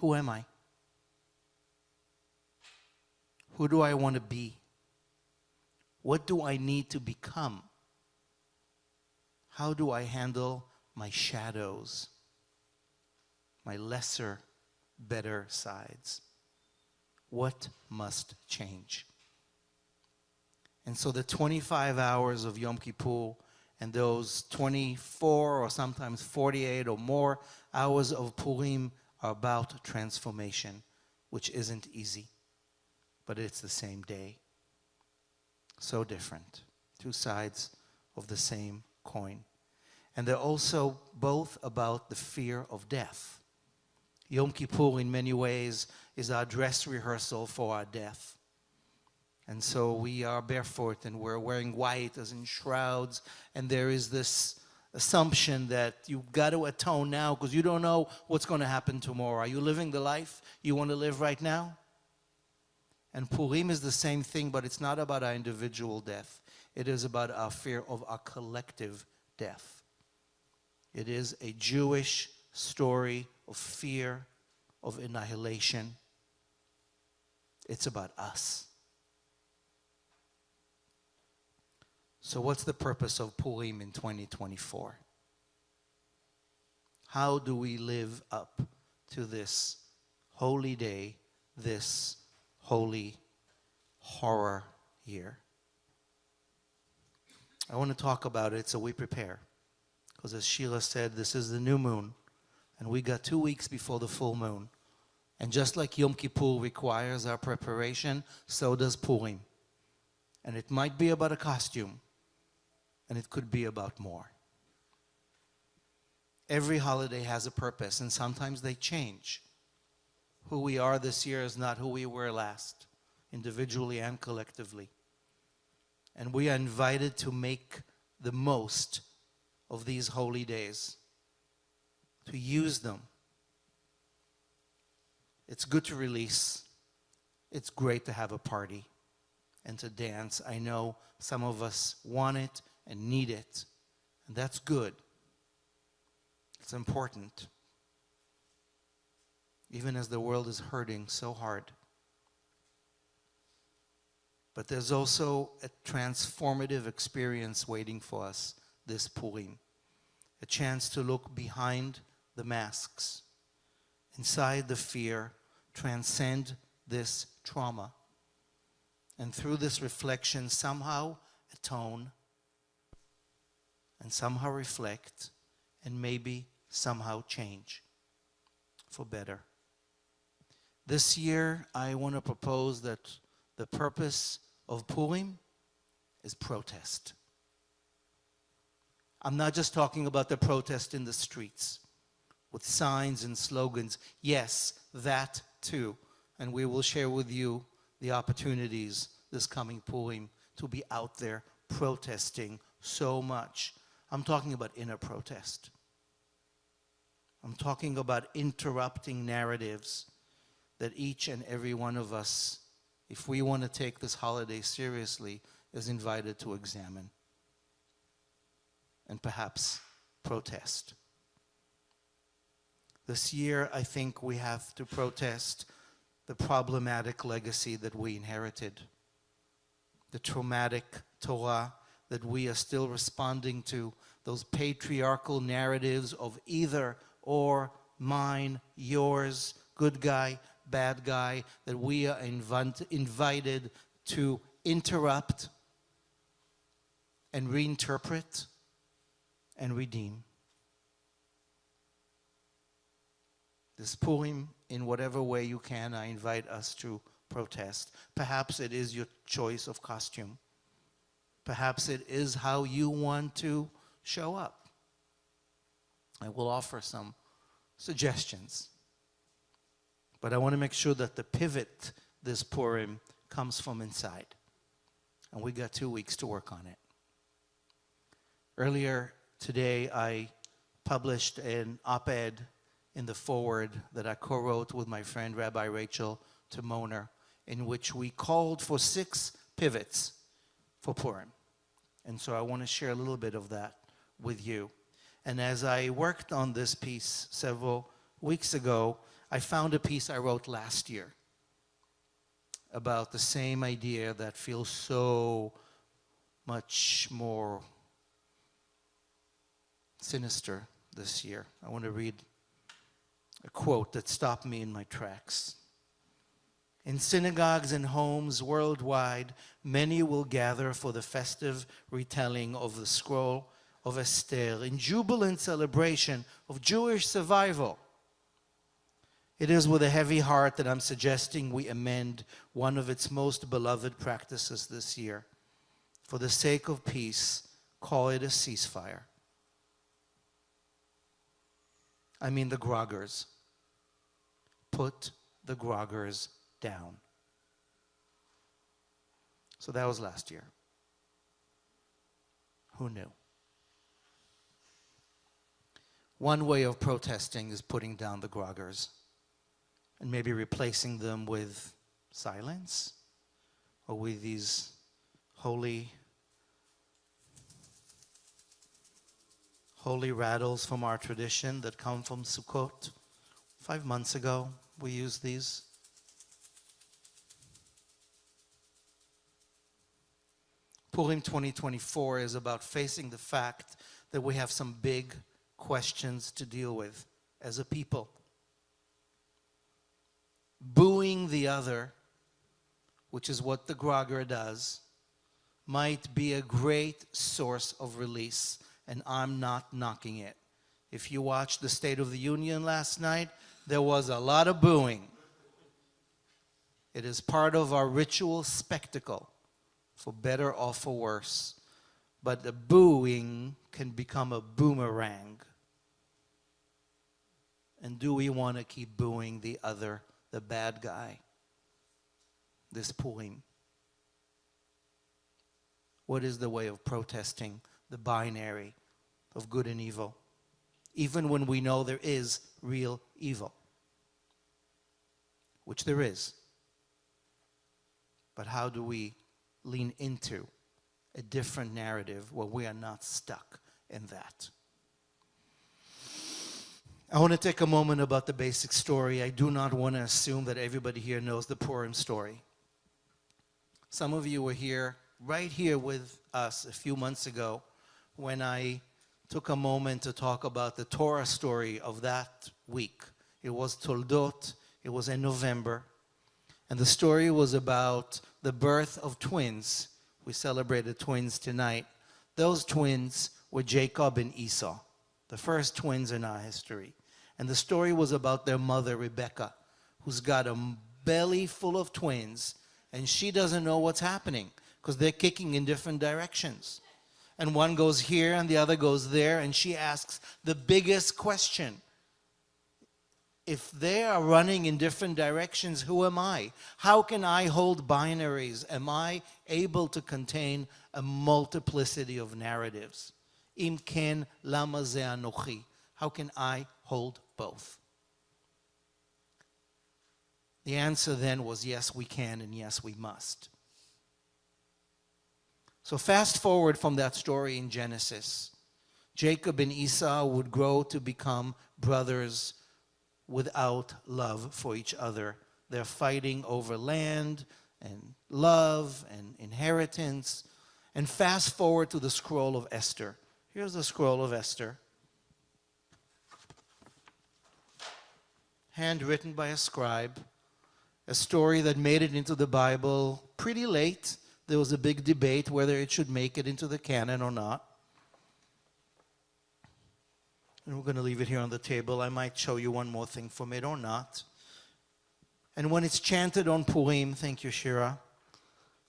Who am I? Who do I want to be? What do I need to become? How do I handle my shadows, my lesser, better sides? What must change? And so the 25 hours of Yom Kippur and those 24 or sometimes 48 or more hours of Purim are about transformation, which isn't easy, but it's the same day. So different. Two sides of the same coin. And they're also both about the fear of death. Yom Kippur, in many ways, is our dress rehearsal for our death. And so we are barefoot and we're wearing white as in shrouds. And there is this assumption that you've got to atone now because you don't know what's going to happen tomorrow. Are you living the life you want to live right now? And Purim is the same thing, but it's not about our individual death. It is about our fear of our collective death. It is a Jewish story of fear, of annihilation. It's about us. So what's the purpose of Purim in 2024? How do we live up to this holy day, this holy horror year? I want to talk about it so we prepare. Because as Sheila said, this is the new moon. And we got 2 weeks before the full moon. And just like Yom Kippur requires our preparation, so does Purim. And it might be about a costume. And it could be about more. Every holiday has a purpose, and sometimes they change. Who we are this year is not who we were last, individually and collectively. And we are invited to make the most of these holy days, to use them. It's good to release. It's great to have a party and to dance. I know some of us want it and need it, and that's good. It's important, even as the world is hurting so hard. But there's also a transformative experience waiting for us this Purim, a chance to look behind the masks, inside the fear, transcend this trauma, and through this reflection somehow atone, and somehow reflect, and maybe somehow change for better. This year, I want to propose that the purpose of Purim is protest. I'm not just talking about the protest in the streets with signs and slogans. Yes, that too. And we will share with you the opportunities this coming Purim to be out there protesting so much. I'm talking about inner protest. I'm talking about interrupting narratives that each and every one of us, if we want to take this holiday seriously, is invited to examine and perhaps protest. This year, I think we have to protest the problematic legacy that we inherited, the traumatic Torah that we are still responding to, those patriarchal narratives of either or, mine, yours, good guy, bad guy, that we are invited to interrupt and reinterpret and redeem. This Purim, in whatever way you can, I invite us to protest. Perhaps it is your choice of costume. Perhaps it is how you want to show up. I will offer some suggestions. But I want to make sure that the pivot this Purim comes from inside. And we got 2 weeks to work on it. Earlier today, I published an op-ed in the forward that I co-wrote with my friend Rabbi Rachel Timoner, in which we called for 6 pivots for Purim. And so I want to share a little bit of that with you. And as I worked on this piece several weeks ago, I found a piece I wrote last year about the same idea that feels so much more sinister this year. I want to read a quote that stopped me in my tracks. In synagogues and homes worldwide, many will gather for the festive retelling of the scroll of Esther in jubilant celebration of Jewish survival. It is with a heavy heart that I'm suggesting we amend one of its most beloved practices this year. For the sake of peace, call it a ceasefire. I mean the groggers. Put the groggers down. So that was last year. Who knew? One way of protesting is putting down the groggers and maybe replacing them with silence or with these holy rattles from our tradition that come from Sukkot. 5 months ago, we used these. Purim 2024 is about facing the fact that we have some big questions to deal with as a people. Booing the other, which is what the grogger does, might be a great source of release, and I'm not knocking it. If you watched the State of the Union last night, there was a lot of booing. It is part of our ritual spectacle, for better or for worse. But the booing can become a boomerang. And do we want to keep booing the other, the bad guy, this Purim? What is the way of protesting the binary of good and evil, even when we know there is real evil, which there is? But how do we lean into a different narrative where we are not stuck in that? I want to take a moment about the basic story. I do not want to assume that everybody here knows the Purim story. Some of you were here, right here with us a few months ago, when I took a moment to talk about the Torah story of that week. It was Toldot. It was in November. And the story was about the birth of twins. We celebrated twins tonight. Those twins were Jacob and Esau, the first twins in our history. And the story was about their mother, Rebecca, who's got a belly full of twins, and she doesn't know what's happening because they're kicking in different directions. And one goes here and the other goes there, and she asks the biggest question. If they are running in different directions, who am I? How can I hold binaries? Am I able to contain a multiplicity of narratives? Im ken lama ze anochi. How can I hold both? The answer then was yes, we can, and yes, we must. So fast forward from that story in Genesis. Jacob and Esau would grow to become brothers without love for each other. They're fighting over land and love and inheritance. And fast forward to the scroll of Esther. Here's the scroll of Esther. Handwritten by a scribe. A story that made it into the Bible pretty late. There was a big debate whether it should make it into the canon or not. And we're going to leave it here on the table. I might show you one more thing from it or not. And when it's chanted on Purim, thank you, Shira,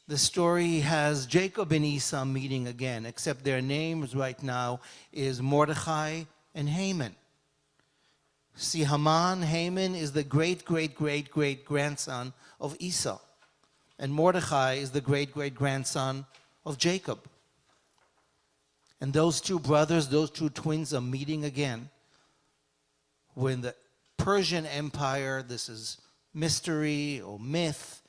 the story has Jacob and Esau meeting again, except their names right now is Mordechai and Haman. See, Haman is the great-great-great-great-grandson of Esau. And Mordechai is the great-great-grandson of Jacob. And those two brothers, those two twins are meeting again. When the Persian Empire, this is mystery or myth,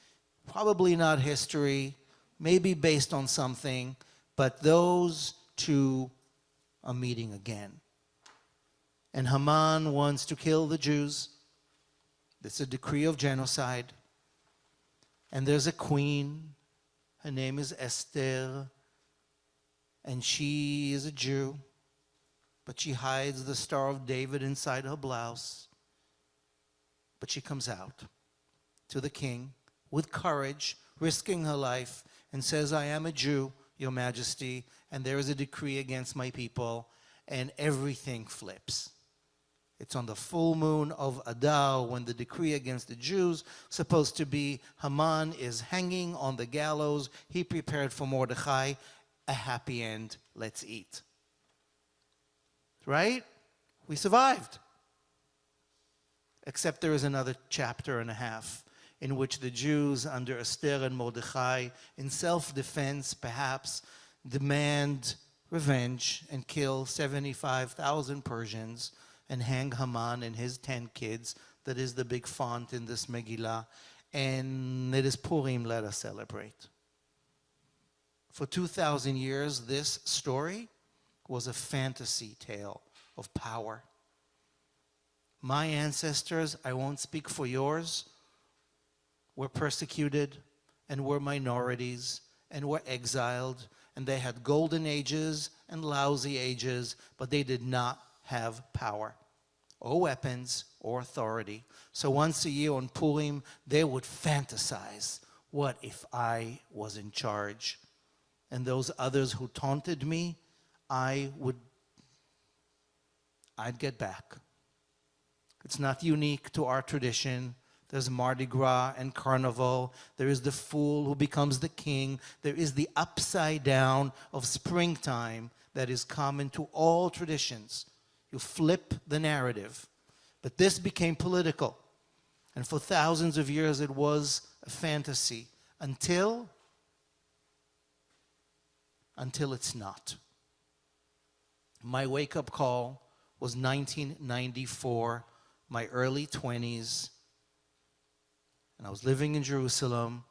probably not history, maybe based on something, but those two are meeting again. And Haman wants to kill the Jews. It's a decree of genocide. And there's a queen. Her name is Esther. And she is a Jew. But she hides the Star of David inside her blouse. But she comes out to the king with courage, risking her life, and says, I am a Jew, Your Majesty, and there is a decree against my people, and everything flips. It's on the full moon of Adar when the decree against the Jews, supposed to be Haman is hanging on the gallows. He prepared for Mordechai. A happy end. Let's eat. Right? We survived. Except there is another chapter and a half in which the Jews under Esther and Mordechai, in self-defense perhaps, demand revenge and kill 75,000 Persians and hang Haman and his 10 kids. That is the big font in this Megillah. And it is Purim, let us celebrate. For 2,000 years, this story was a fantasy tale of power. My ancestors, I won't speak for yours, were persecuted and were minorities and were exiled, and they had golden ages and lousy ages, but they did not have power or weapons or authority. So once a year on Purim, they would fantasize, what if I was in charge? And those others who taunted me, I'd get back. It's not unique to our tradition. There's Mardi Gras and Carnival. There is the fool who becomes the king. There is the upside down of springtime that is common to all traditions. You flip the narrative. But this became political. And for thousands of years it was a fantasy until it's not. My wake-up call was 1994, my early 20s. And I was living in Jerusalem,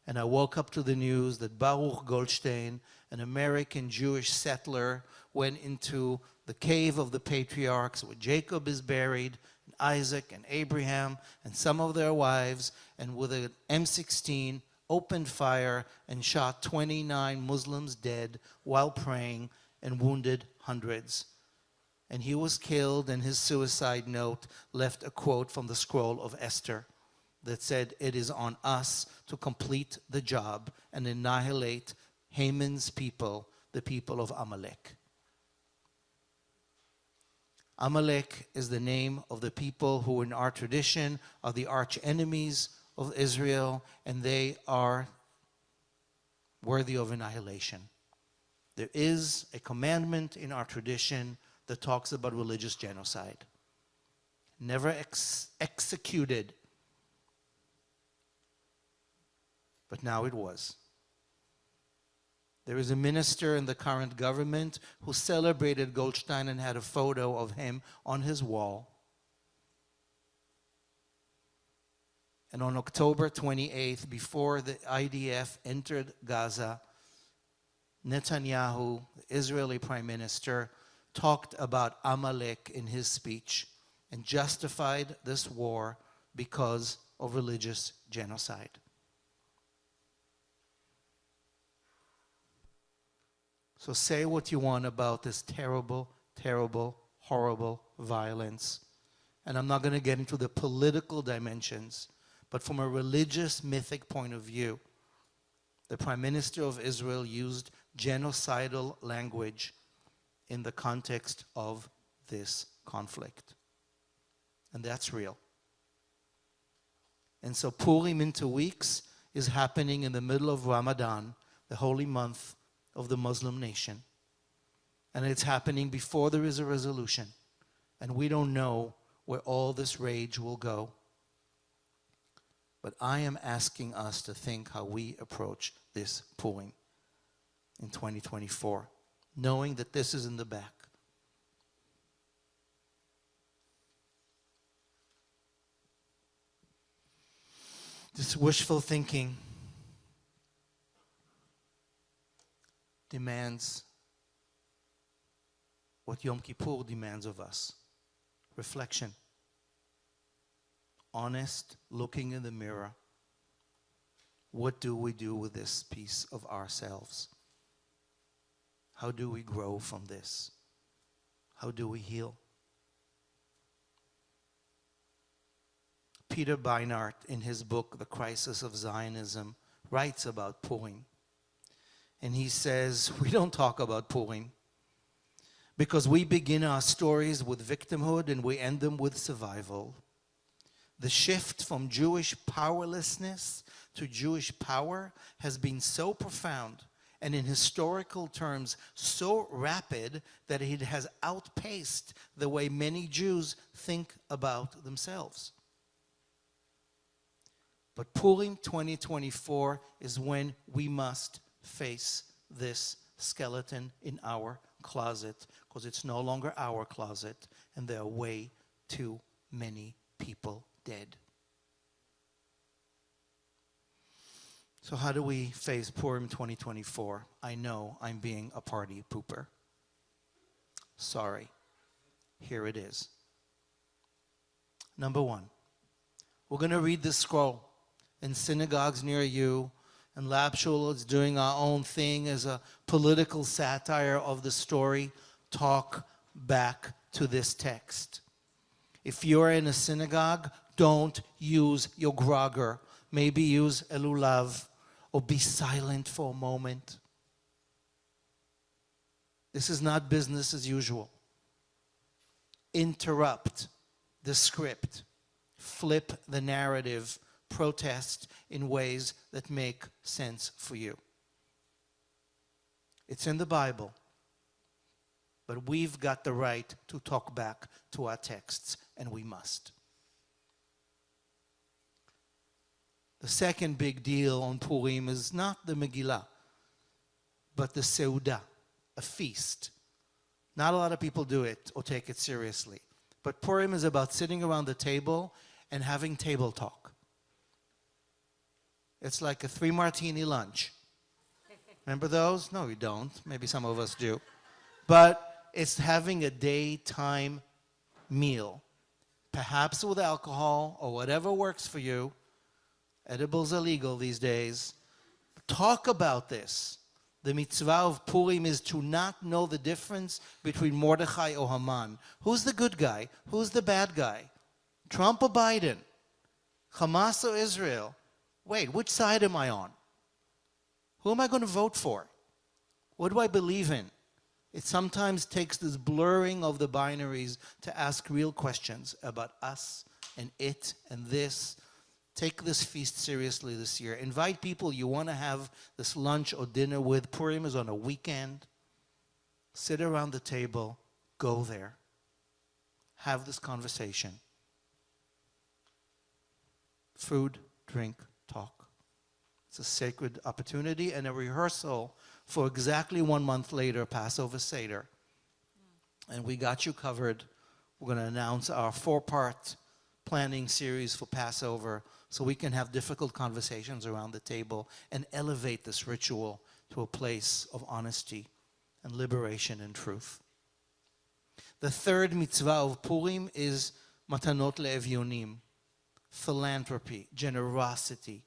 and I woke up to the news that Baruch Goldstein, an American Jewish settler, went into the cave of the patriarchs where Jacob is buried, and Isaac and Abraham and some of their wives, and with an M16 opened fire and shot 29 Muslims dead while praying and wounded hundreds. And he was killed, and his suicide note left a quote from the scroll of Esther that said, it is on us to complete the job and annihilate Haman's people, the people of Amalek. Amalek is the name of the people who in our tradition are the arch enemies of Israel, and they are worthy of annihilation. There is a commandment in our tradition that talks about religious genocide. Never executed, but now it was. There is a minister in the current government who celebrated Goldstein and had a photo of him on his wall. And on October 28th, before the IDF entered Gaza, Netanyahu, the Israeli prime minister, talked about Amalek in his speech and justified this war because of religious genocide. So say what you want about this terrible, terrible, horrible violence. And I'm not going to get into the political dimensions, but from a religious, mythic point of view, the Prime Minister of Israel used genocidal language in the context of this conflict. And that's real. And so Purim in 2 weeks is happening in the middle of Ramadan, the holy month of the Muslim nation. And it's happening before there is a resolution. And we don't know where all this rage will go. But I am asking us to think how we approach this Purim in 2024, knowing that this is in the back. This wishful thinking demands what Yom Kippur demands of us: reflection. honest looking in the mirror. What do we do with this piece of ourselves? How do we grow from this? How do we heal? Peter Beinart, in his book, The Crisis of Zionism, writes about Purim. And he says, we don't talk about Purim because we begin our stories with victimhood and we end them with survival. The shift from Jewish powerlessness to Jewish power has been so profound and in historical terms so rapid that it has outpaced the way many Jews think about themselves. But Purim 2024 is when we must face this skeleton in our closet, because it's no longer our closet and there are way too many people dead. So how do we face Purim 2024? I know I'm being a party pooper. Sorry. Here it is. Number one, we're going to read this scroll in synagogues near you, and Lab Shul is doing our own thing as a political satire of the story. Talk back to this text. If you're in a synagogue, don't use your grogger. Maybe use elulav, or be silent for a moment. This is not business as usual. Interrupt the script. Flip the narrative. Protest in ways that make sense for you. It's in the Bible, but we've got the right to talk back to our texts, and we must. The second big deal on Purim is not the Megillah, but the Seudah, a feast. Not a lot of people do it or take it seriously, but Purim is about sitting around the table and having table talk. It's like a 3-martini lunch. Remember those? No, you don't. Maybe some of us do. But it's having a daytime meal, perhaps with alcohol or whatever works for you. Edibles are legal these days. Talk about this. The mitzvah of Purim is to not know the difference between Mordechai or Haman. Who's the good guy? Who's the bad guy? Trump or Biden? Hamas or Israel? Wait, which side am I on? Who am I going to vote for? What do I believe in? It sometimes takes this blurring of the binaries to ask real questions about us and it and this. Take this feast seriously this year. Invite people you want to have this lunch or dinner with. Purim is on a weekend. Sit around the table. Go there. Have this conversation. Food, drink, talk. It's a sacred opportunity and a rehearsal for exactly 1 month later, Passover Seder. And we got you covered. We're going to announce our 4-part planning series for Passover so we can have difficult conversations around the table and elevate this ritual to a place of honesty and liberation and truth. The third mitzvah of Purim is matanot le'evyonim, philanthropy, generosity.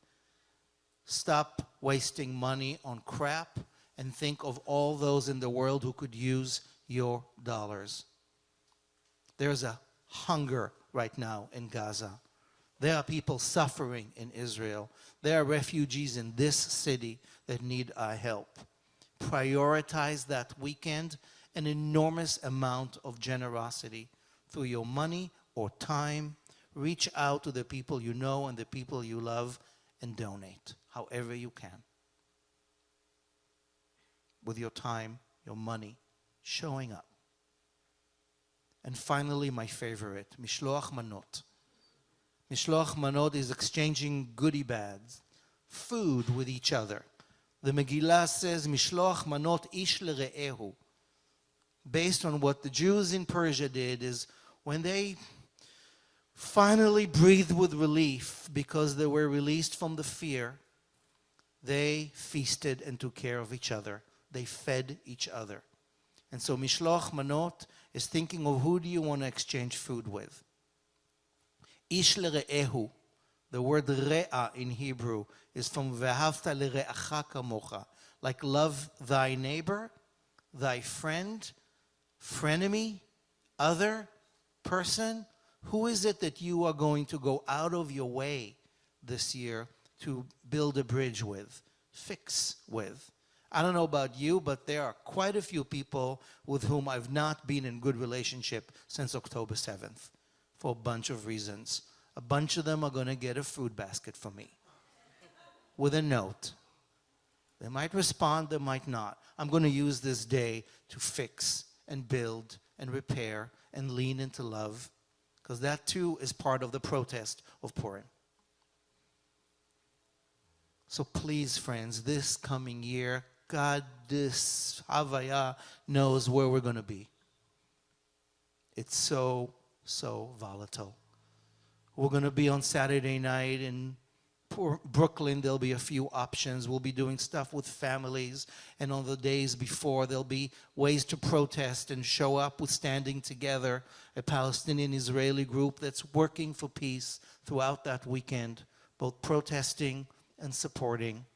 Stop wasting money on crap and think of all those in the world who could use your dollars. There's a hunger right now in Gaza. There are people suffering in Israel. There are refugees in this city that need our help. Prioritize that weekend an enormous amount of generosity through your money or time. Reach out to the people you know and the people you love and donate however you can. With your time, your money, showing up. And finally, my favorite, Mishloach Manot. Mishloach Manot is exchanging goodie bags, food with each other. The Megillah says, Mishloach Manot ish lere'ehu. Based on what the Jews in Persia did is when they finally breathed with relief because they were released from the fear, they feasted and took care of each other. They fed each other. And so Mishloach Manot is thinking of who do you want to exchange food with. Ish lere'ehu. The word re'ah in Hebrew is from ve'ahavta lere'acha kamocha. Like love thy neighbor, thy friend, frenemy, other person. Who is it that you are going to go out of your way this year to build a bridge with, fix with? I don't know about you, but there are quite a few people with whom I've not been in good relationship since October 7th for a bunch of reasons. A bunch of them are going to get a fruit basket from me with a note. They might respond, they might not. I'm going to use this day to fix and build and repair and lean into love, because that too is part of the protest of Purim. So please, friends, this coming year, God, this Havaya knows where we're going to be. It's so volatile. We're going to be on Saturday night in Brooklyn. There'll be a few options. We'll be doing stuff with families. And on the days before, there'll be ways to protest and show up with Standing Together, a Palestinian-Israeli group that's working for peace throughout that weekend, both protesting and supporting,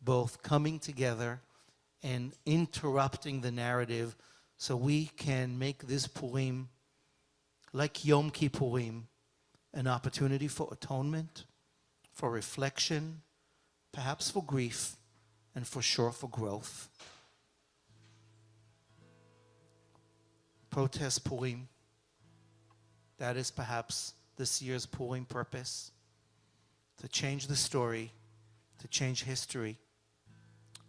both coming together and interrupting the narrative so we can make this Purim, like Yom Kippurim, an opportunity for atonement, for reflection, perhaps for grief, and for sure for growth. Protest Purim. That is perhaps this year's Purim purpose, to change the story, to change history,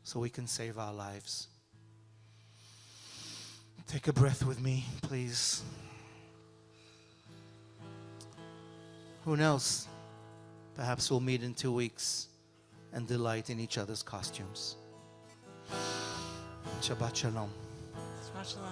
so we can save our lives. Take a breath with me, please. Who knows? Perhaps we'll meet in 2 weeks and delight in each other's costumes. Shabbat Shalom. Shabbat Shalom.